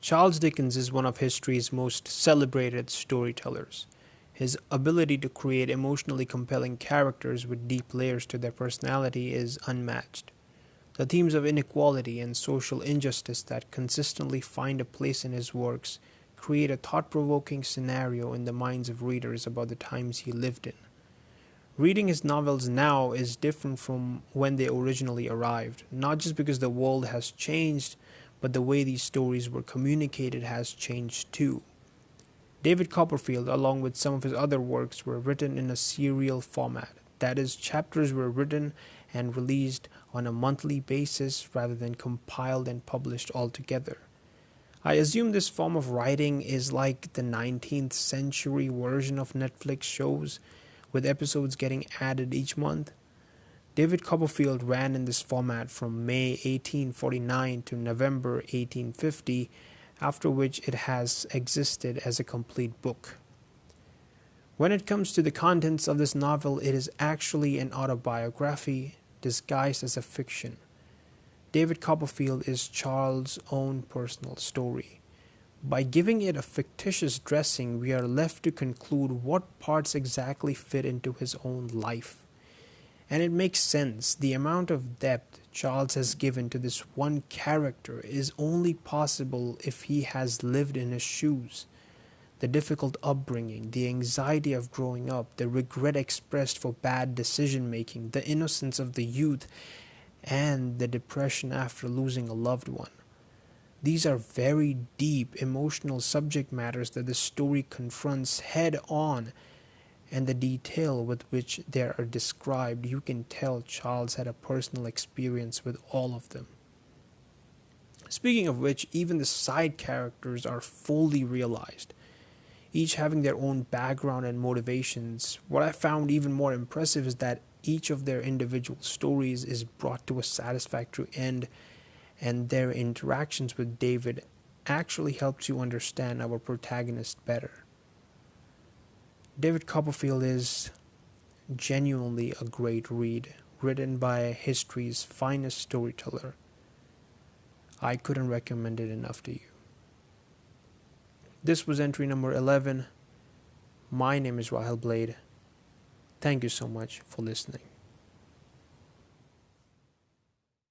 Charles Dickens is one of history's most celebrated storytellers. His ability to create emotionally compelling characters with deep layers to their personality is unmatched. The themes of inequality and social injustice that consistently find a place in his works create a thought provoking scenario in the minds of readers about the times he lived in. Reading his novels now is different from when they originally arrived, not just because the world has changed, but the way these stories were communicated has changed too. David Copperfield, along with some of his other works, were written in a serial format. That is, chapters were written and released on a monthly basis rather than compiled and published all together. I assume this form of writing is like the 19th century version of Netflix shows, with episodes getting added each month. David Copperfield ran in this format from May 1849 to November 1850, after which it has existed as a complete book. When it comes to the contents of this novel, it is actually an autobiography disguised as a fiction. David Copperfield is Charles' own personal story. By giving it a fictitious dressing, we are left to conclude what parts exactly fit into his own life. And it makes sense. The amount of depth Charles has given to this one character is only possible if he has lived in his shoes. The difficult upbringing, the anxiety of growing up, the regret expressed for bad decision making, the innocence of the youth, and the depression after losing a loved one. These are very deep emotional subject matters that the story confronts head on, and the detail with which they are described, you can tell Charles had a personal experience with all of them. Speaking of which, even the side characters are fully realized, each having their own background and motivations. What I found even more impressive is that each of their individual stories is brought to a satisfactory end, and their interactions with David actually helps you understand our protagonist better. David Copperfield is genuinely a great read, written by history's finest storyteller. I couldn't recommend it enough to you. This was entry number 11. My name is Rahel Blade. Thank you so much for listening.